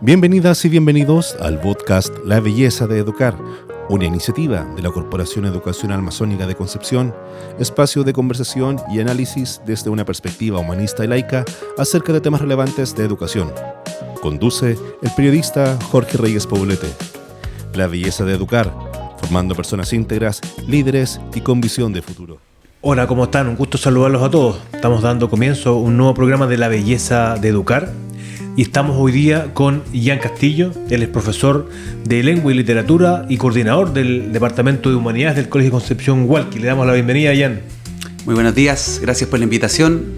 Bienvenidas y bienvenidos al podcast La Belleza de Educar, una iniciativa de la Corporación Educacional Masónica de Concepción, espacio de conversación y análisis desde una perspectiva humanista y laica acerca de temas relevantes de educación. Conduce el periodista Jorge Reyes Poblete. La Belleza de Educar, formando personas íntegras, líderes y con visión de futuro. Hola, ¿cómo están? Un gusto saludarlos a todos. Estamos dando comienzo a un nuevo programa de La Belleza de Educar y estamos hoy día con Jan Castillo. Él es profesor de Lengua y Literatura y coordinador del Departamento de Humanidades del Colegio Concepción Hualqui. Le damos la bienvenida, Jan. Muy buenos días, gracias por la invitación.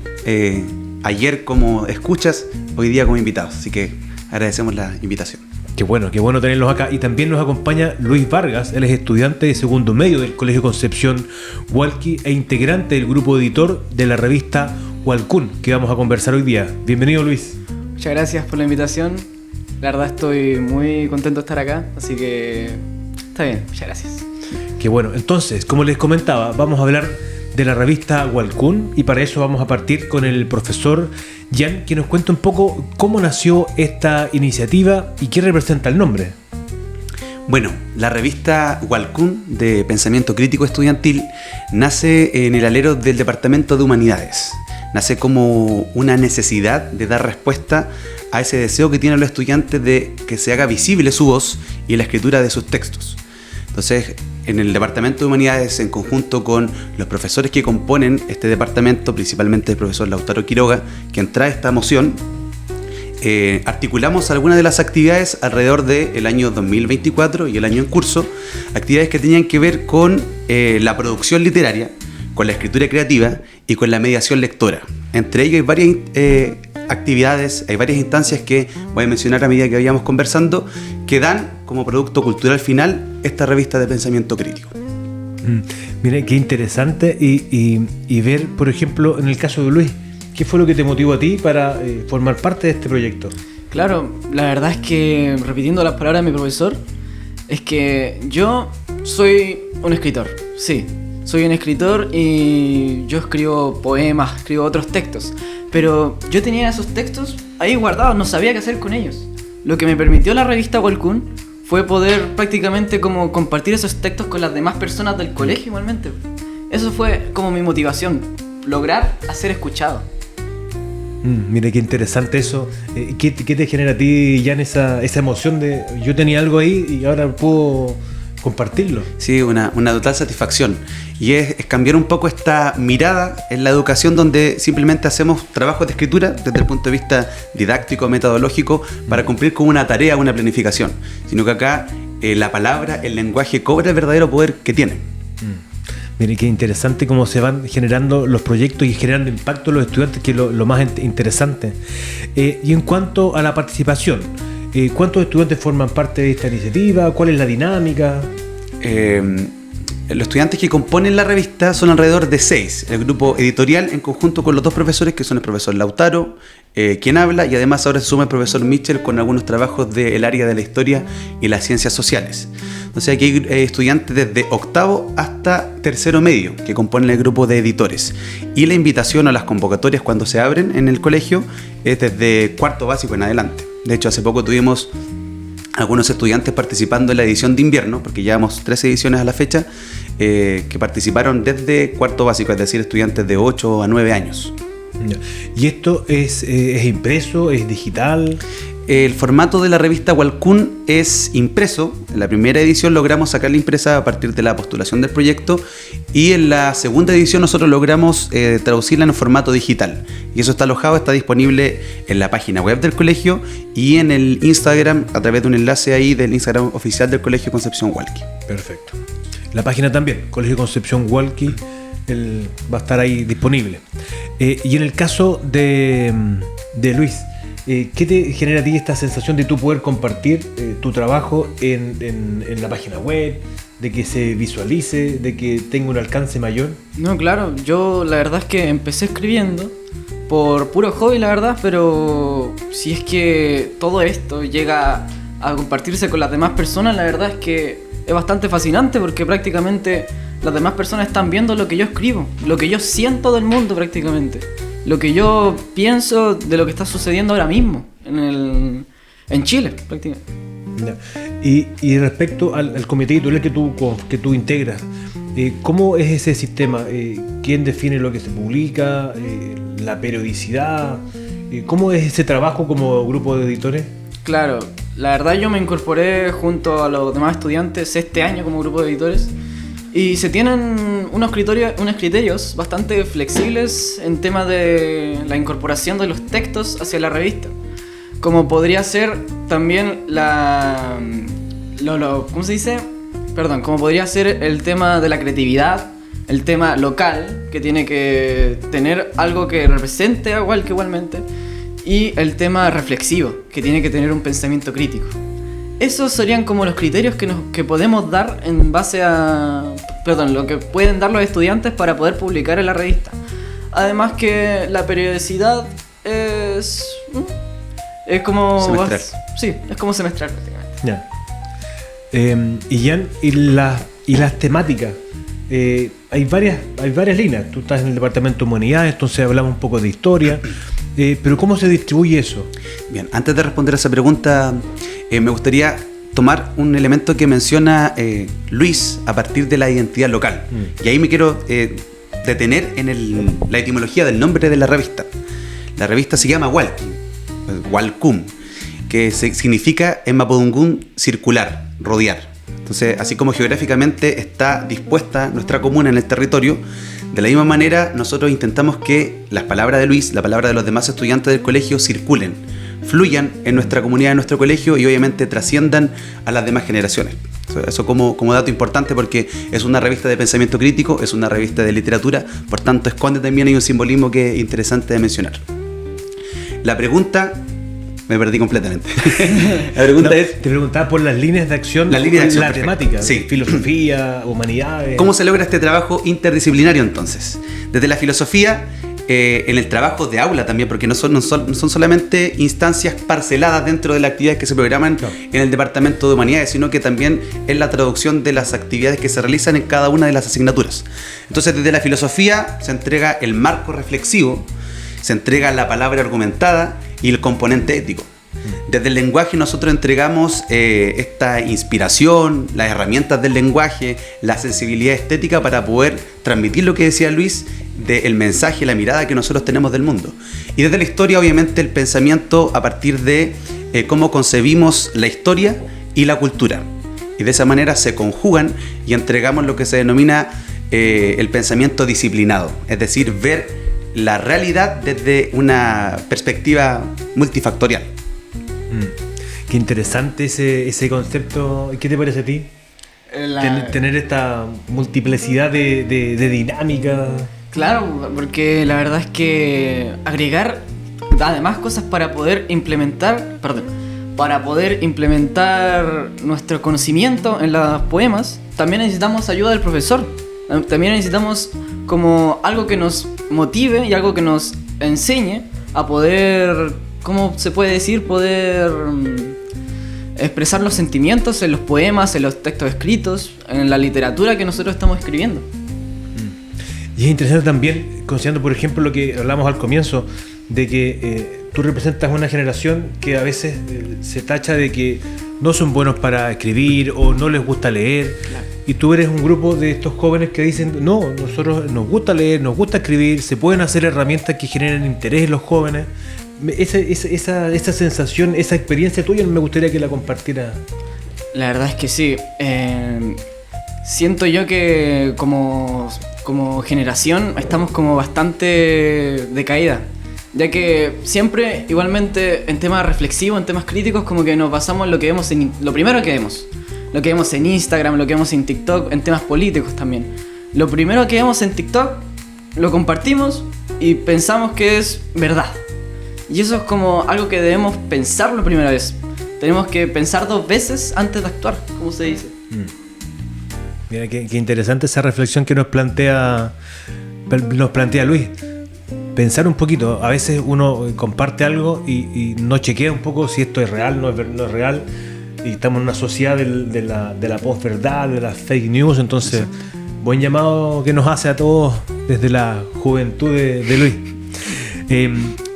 Ayer como escuchas, hoy día como invitados, así que agradecemos la invitación. Qué bueno tenerlos acá. Y también nos acompaña Luis Vargas. Él es estudiante de segundo medio del Colegio Concepción Hualqui e integrante del grupo editor de la revista Hualcún, que vamos a conversar hoy día. Bienvenido, Luis. Muchas gracias por la invitación. La verdad estoy muy contento de estar acá, así que está bien, muchas gracias. Qué bueno. Entonces, como les comentaba, vamos a hablar de la revista Hualcún y para eso vamos a partir con el profesor Jan, que nos cuenta un poco cómo nació esta iniciativa y qué representa el nombre. Bueno, la revista Hualcún de Pensamiento Crítico Estudiantil nace en el alero del Departamento de Humanidades. Nace como una necesidad de dar respuesta a ese deseo que tienen los estudiantes de que se haga visible su voz y la escritura de sus textos. Entonces, en el Departamento de Humanidades, en conjunto con los profesores que componen este departamento, principalmente el profesor Lautaro Quiroga, quien trae esta moción, articulamos algunas de las actividades alrededor del año 2024 y el año en curso, actividades que tenían que ver con la producción literaria, con la escritura creativa y con la mediación lectora. Entre ellos hay varias actividades, hay varias instancias que voy a mencionar a medida que vayamos conversando, que dan como producto cultural final esta revista de pensamiento crítico. Miren, qué interesante y ver, por ejemplo, en el caso de Luis, ¿qué fue lo que te motivó a ti para formar parte de este proyecto? Claro, la verdad es que, repitiendo las palabras de mi profesor, es que yo soy un escritor, sí. Soy un escritor y yo escribo poemas, escribo otros textos, pero yo tenía esos textos ahí guardados, no sabía qué hacer con ellos. Lo que me permitió la revista Hualcún fue poder prácticamente como compartir esos textos con las demás personas del colegio igualmente. Eso fue como mi motivación, lograr ser escuchado. Mire qué interesante eso. ¿Qué te genera a ti, Jan, esa emoción de yo tenía algo ahí y ahora puedo compartirlo? Sí, una total satisfacción. Y es cambiar un poco esta mirada en la educación donde simplemente hacemos trabajos de escritura desde el punto de vista didáctico, metodológico, para cumplir con una tarea, una planificación. Sino que acá la palabra, el lenguaje cobra el verdadero poder que tiene. Mire qué interesante cómo se van generando los proyectos y generando impacto en los estudiantes, que es lo más interesante. Y en cuanto a la participación, ¿cuántos estudiantes forman parte de esta iniciativa? ¿Cuál es la dinámica? Los estudiantes que componen la revista son alrededor de 6. El grupo editorial en conjunto con los dos profesores, que son el profesor Lautaro, quien habla, y además ahora se suma el profesor Mitchell con algunos trabajos del área de la historia y las ciencias sociales. Entonces aquí hay estudiantes desde octavo hasta tercero medio que componen el grupo de editores. Y la invitación a las convocatorias cuando se abren en el colegio es desde cuarto básico en adelante. De hecho, hace poco tuvimos algunos estudiantes participando en la edición de invierno, porque llevamos 3 ediciones a la fecha, que participaron desde cuarto básico, es decir, estudiantes de 8 a 9 años. ¿Y esto es impreso, es digital? El formato de la revista Hualcún es impreso. En la primera edición logramos sacarla impresa a partir de la postulación del proyecto y en la segunda edición nosotros logramos traducirla en un formato digital. Y eso está alojado, está disponible en la página web del colegio y en el Instagram a través de un enlace ahí del Instagram oficial del Colegio Concepción Hualqui. Perfecto. La página también, Colegio Concepción Hualqui, va a estar ahí disponible. Y en el caso de Luis, ¿qué te genera a ti esta sensación de tú poder compartir tu trabajo en la página web, de que se visualice, de que tenga un alcance mayor? No, claro, yo la verdad es que empecé escribiendo por puro hobby, la verdad, pero si es que todo esto llega a compartirse con las demás personas, la verdad es que es bastante fascinante porque prácticamente las demás personas están viendo lo que yo escribo, lo que yo siento del mundo prácticamente, lo que yo pienso de lo que está sucediendo ahora mismo en en Chile, prácticamente. Ya. Y respecto al comité editorial que tú integras, ¿cómo es ese sistema? ¿Quién define lo que se publica? ¿La periodicidad? ¿Cómo es ese trabajo como grupo de editores? Claro, la verdad yo me incorporé junto a los demás estudiantes este año como grupo de editores y se tienen unos criterios bastante flexibles en tema de la incorporación de los textos hacia la revista. Como podría ser también ¿cómo se dice? Perdón, como podría ser el tema de la creatividad, el tema local, que tiene que tener algo que represente igualmente, y el tema reflexivo, que tiene que tener un pensamiento crítico. Esos serían como los criterios que podemos dar en base a... Perdón, lo que pueden dar los estudiantes para poder publicar en la revista. Además que la periodicidad es como... semestral. Sí, es como semestral prácticamente. Ya. Y las temáticas. Hay varias líneas. Tú estás en el departamento de humanidades, entonces hablamos un poco de historia. Pero ¿cómo se distribuye eso? Bien, antes de responder a esa pregunta, me gustaría tomar un elemento que menciona Luis a partir de la identidad local. Y ahí me quiero detener en la etimología del nombre de la revista. La revista se llama Walcum, que significa en mapudungún circular, rodear. Entonces, así como geográficamente está dispuesta nuestra comuna en el territorio, de la misma manera nosotros intentamos que las palabras de Luis, la palabra de los demás estudiantes del colegio circulen, fluyan en nuestra comunidad, en nuestro colegio y obviamente trasciendan a las demás generaciones. Eso como dato importante porque es una revista de pensamiento crítico, es una revista de literatura, por tanto esconde también hay un simbolismo que es interesante de mencionar. La pregunta... Me perdí completamente. La pregunta es... Te preguntaba por las líneas de acción, la perfecto. Temática, sí. Filosofía, humanidades... ¿Cómo se logra este trabajo interdisciplinario entonces? Desde la filosofía, en el trabajo de aula también, porque no son solamente instancias parceladas dentro de las actividades que se programan en el departamento de humanidades, sino que también es la traducción de las actividades que se realizan en cada una de las asignaturas. Entonces desde la filosofía se entrega el marco reflexivo, se entrega la palabra argumentada y el componente ético. Desde el lenguaje nosotros entregamos esta inspiración, las herramientas del lenguaje, la sensibilidad estética para poder transmitir lo que decía Luis del mensaje, la mirada que nosotros tenemos del mundo. Y desde la historia obviamente el pensamiento a partir de cómo concebimos la historia y la cultura. Y de esa manera se conjugan y entregamos lo que se denomina el pensamiento disciplinado, es decir, ver la realidad desde una perspectiva multifactorial. Qué interesante ese concepto. ¿Qué te parece a ti? Tener esta multiplicidad de dinámica. Claro, porque la verdad es que agregar además cosas para poder implementar nuestro conocimiento en los poemas, también necesitamos ayuda del profesor. También necesitamos como algo que nos motive y algo que nos enseñe a poder, ¿cómo se puede decir? Poder expresar los sentimientos en los poemas, en los textos escritos, en la literatura que nosotros estamos escribiendo. Y es interesante también, considerando por ejemplo lo que hablamos al comienzo, de que tú representas una generación que a veces se tacha de que no son buenos para escribir o no les gusta leer. Claro. Y tú eres un grupo de estos jóvenes que dicen, no, nosotros nos gusta leer, nos gusta escribir, se pueden hacer herramientas que generen interés en los jóvenes. Esa sensación, esa experiencia tuya me gustaría que la compartiera. La verdad es que sí. Siento yo que como generación estamos como bastante decaída, ya que siempre igualmente en temas reflexivos, en temas críticos, como que nos basamos en lo que vemos lo primero que vemos. Lo que vemos en Instagram, lo que vemos en TikTok, en temas políticos también. Lo primero que vemos en TikTok, lo compartimos y pensamos que es verdad. Y eso es como algo que debemos pensar la primera vez. Tenemos que pensar 2 veces antes de actuar, como se dice. Mira, qué interesante esa reflexión que nos plantea Luis. Pensar un poquito. A veces uno comparte algo y no chequea un poco si esto es real, no es real. Y estamos en una sociedad de la posverdad, de las fake news. Entonces, buen llamado que nos hace a todos desde la juventud de Luis.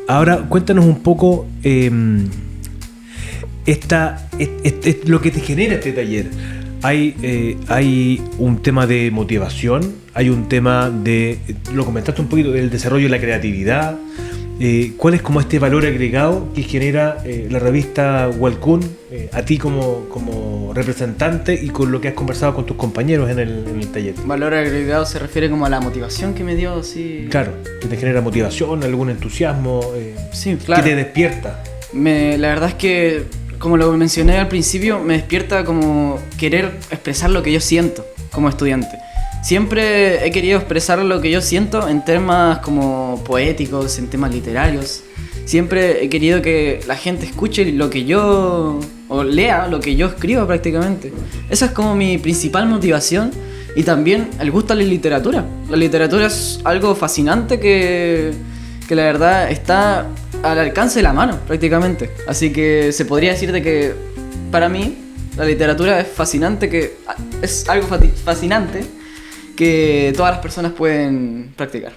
Ahora, cuéntanos un poco lo que te genera este taller. Hay un tema de motivación, hay un tema de, lo comentaste un poquito, del desarrollo de la creatividad. ¿Cuál es como este valor agregado que genera la revista Walcún a ti como representante y con lo que has conversado con tus compañeros en el taller? Valor agregado se refiere como a la motivación que me dio, sí. Claro, que te genera motivación, algún entusiasmo, sí, claro. que te despierta. La verdad es que, como lo mencioné al principio, me despierta como querer expresar lo que yo siento como estudiante. Siempre he querido expresar lo que yo siento en temas como poéticos, en temas literarios. Siempre he querido que la gente escuche lo que yo, o lea lo que yo escribo prácticamente. Esa es como mi principal motivación. Y también el gusto a la literatura. La literatura es algo fascinante que la verdad está al alcance de la mano prácticamente. Así que se podría decir de que para mí la literatura es fascinante, que es algo fascinante que todas las personas pueden practicar.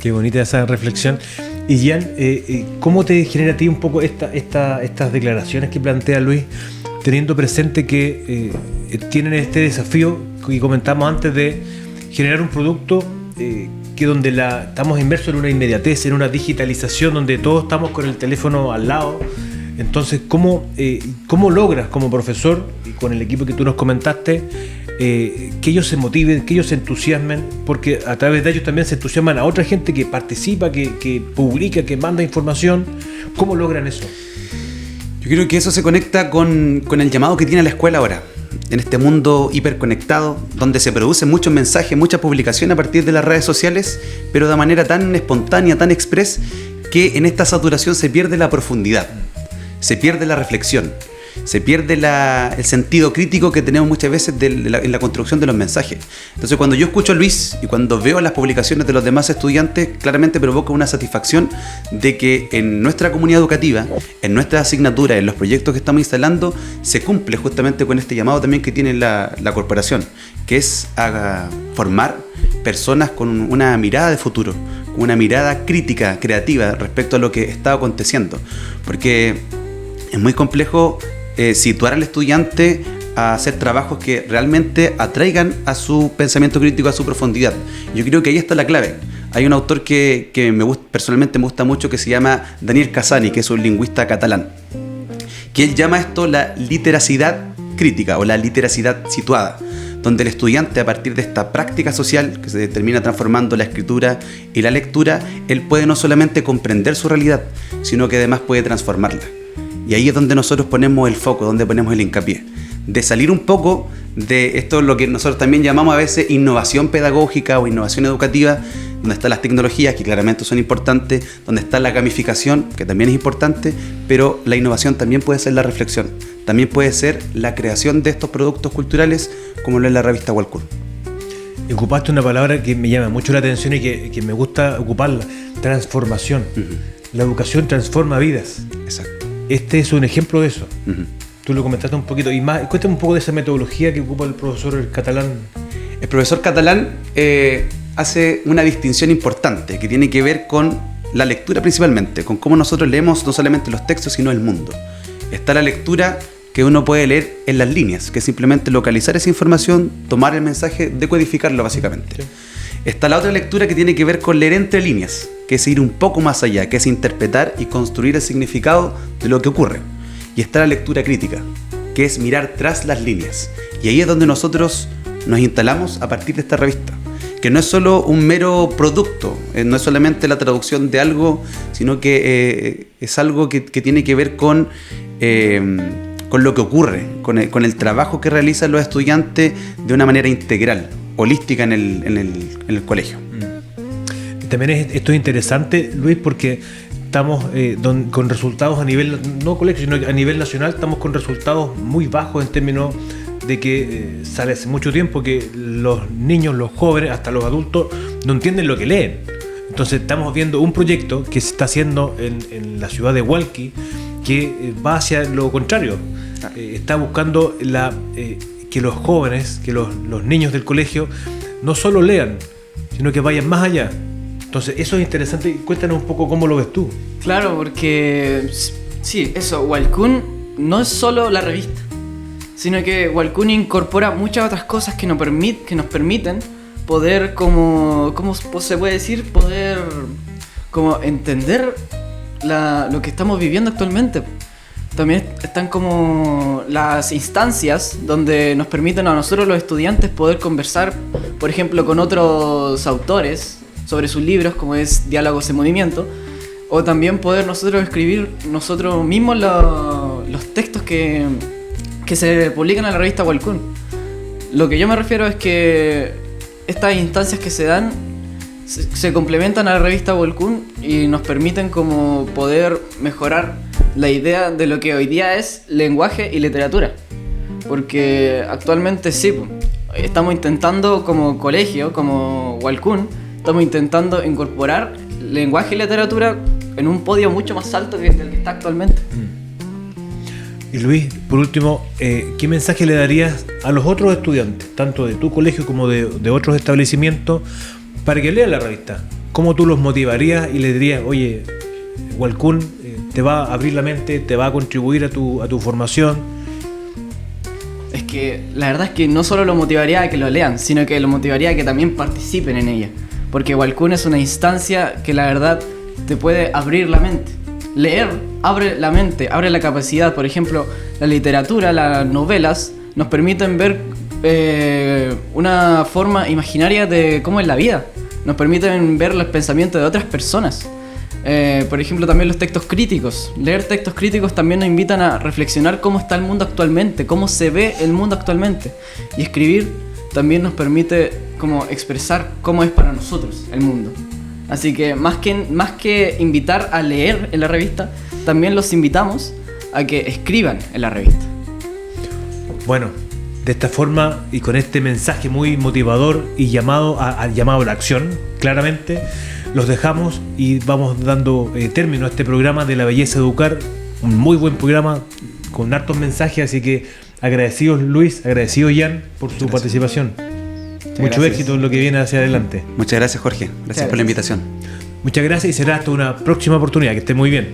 Qué bonita esa reflexión. Y Gian, ¿cómo te genera a ti un poco estas declaraciones que plantea Luis, teniendo presente que tienen este desafío que comentamos antes de generar un producto que donde estamos inmersos en una inmediatez, en una digitalización donde todos estamos con el teléfono al lado? Entonces, ¿cómo logras como profesor y con el equipo que tú nos comentaste que ellos se motiven, que ellos se entusiasmen? Porque a través de ellos también se entusiasman a otra gente que participa, que publica, que manda información. ¿Cómo logran eso? Yo creo que eso se conecta con el llamado que tiene la escuela ahora. En este mundo hiperconectado, donde se producen muchos mensajes, mucha publicación a partir de las redes sociales, pero de manera tan espontánea, tan express, que en esta saturación se pierde la profundidad, se pierde la reflexión, se pierde el sentido crítico que tenemos muchas veces en la construcción de los mensajes. Entonces, cuando yo escucho a Luis y cuando veo las publicaciones de los demás estudiantes, claramente provoca una satisfacción de que en nuestra comunidad educativa, en nuestras asignaturas, en los proyectos que estamos instalando, se cumple justamente con este llamado también que tiene la corporación, que es a formar personas con una mirada de futuro, con una mirada crítica, creativa respecto a lo que está aconteciendo. Porque es muy complejo situar al estudiante a hacer trabajos que realmente atraigan a su pensamiento crítico, a su profundidad. Yo creo que ahí está la clave. Hay un autor que personalmente me gusta mucho, que se llama Daniel Casani, que es un lingüista catalán, que él llama esto la literacidad crítica o la literacidad situada, donde el estudiante, a partir de esta práctica social que se termina transformando la escritura y la lectura, él puede no solamente comprender su realidad, sino que además puede transformarla. Y ahí es donde nosotros ponemos el foco, donde ponemos el hincapié. De salir un poco de esto, lo que nosotros también llamamos a veces innovación pedagógica o innovación educativa, donde están las tecnologías, que claramente son importantes, donde está la gamificación, que también es importante, pero la innovación también puede ser la reflexión, también puede ser la creación de estos productos culturales, como lo es la revista Walcún. Ocupaste una palabra que me llama mucho la atención y que me gusta ocuparla: transformación. La educación transforma vidas. Exacto. Este es un ejemplo de eso. Tú lo comentaste un poquito. Y más, cuéntame un poco de esa metodología que ocupa el profesor catalán. El profesor catalán hace una distinción importante que tiene que ver con la lectura principalmente, con cómo nosotros leemos no solamente los textos, sino el mundo. Está la lectura que uno puede leer en las líneas, que es simplemente localizar esa información, tomar el mensaje, decodificarlo básicamente. Sí. Está la otra lectura que tiene que ver con leer entre líneas, que es ir un poco más allá, que es interpretar y construir el significado de lo que ocurre. Y está la lectura crítica, que es mirar tras las líneas. Y ahí es donde nosotros nos instalamos a partir de esta revista, que no es solo un mero producto, no es solamente la traducción de algo, sino que es algo que tiene que ver con lo que ocurre, con el trabajo que realizan los estudiantes de una manera integral, holística en el colegio. También esto es interesante, Luis, porque estamos con resultados a nivel, no colegio, sino a nivel nacional, estamos con resultados muy bajos en términos de que sale hace mucho tiempo que los niños, los jóvenes, hasta los adultos no entienden lo que leen. Entonces estamos viendo un proyecto que se está haciendo en la ciudad de Hualqui que va hacia lo contrario. Está buscando que los jóvenes, que los niños del colegio no solo lean, sino que vayan más allá. Entonces eso es interesante. Cuéntanos un poco cómo lo ves tú. Claro, porque sí, eso, Walcún no es solo la revista, sino que Walcoon incorpora muchas otras cosas que nos permiten poder, ¿cómo se puede decir? Poder como entender lo que estamos viviendo actualmente. También están como las instancias donde nos permiten a nosotros los estudiantes poder conversar, por ejemplo, con otros autores sobre sus libros, como es Diálogos en Movimiento, o también poder nosotros escribir nosotros mismos los textos que se publican en la revista Walcoon. Lo que yo me refiero es que estas instancias que se dan se complementan a la revista Walcoon y nos permiten como poder mejorar la idea de lo que hoy día es lenguaje y literatura. Porque actualmente sí, estamos intentando como colegio, como Walcoon, estamos intentando incorporar lenguaje y literatura en un podio mucho más alto que el que está actualmente. Y Luis, por último, ¿qué mensaje le darías a los otros estudiantes, tanto de tu colegio como de otros establecimientos, para que lean la revista? ¿Cómo tú los motivarías y les dirías, oye, Walcoon te va a abrir la mente, te va a contribuir a tu formación? Es que la verdad es que no solo lo motivaría a que lo lean, sino que lo motivaría a que también participen en ella. Porque Walcoon es una instancia que la verdad te puede abrir la mente. Leer abre la mente, abre la capacidad. Por ejemplo, la literatura, las novelas, nos permiten ver una forma imaginaria de cómo es la vida. Nos permiten ver los pensamientos de otras personas. Por ejemplo, también los textos críticos. Leer textos críticos también nos invitan a reflexionar cómo está el mundo actualmente, cómo se ve el mundo actualmente. Y escribir también nos permite como expresar cómo es para nosotros el mundo. Así que más que invitar a leer en la revista, también los invitamos a que escriban en la revista. Bueno, de esta forma y con este mensaje muy motivador y llamado a la acción, claramente, los dejamos y vamos dando término a este programa de La Belleza de Educar, un muy buen programa con hartos mensajes, así que agradecidos Luis, agradecido Jan por su participación. Mucho éxito en lo que viene hacia adelante. Muchas gracias, Jorge. Gracias por la invitación. Muchas gracias y será hasta una próxima oportunidad. Que esté muy bien.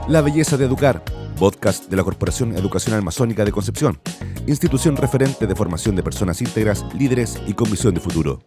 La Belleza de Educar, podcast de la Corporación Educacional Masónica de Concepción, institución referente de formación de personas íntegras, líderes y con visión de futuro.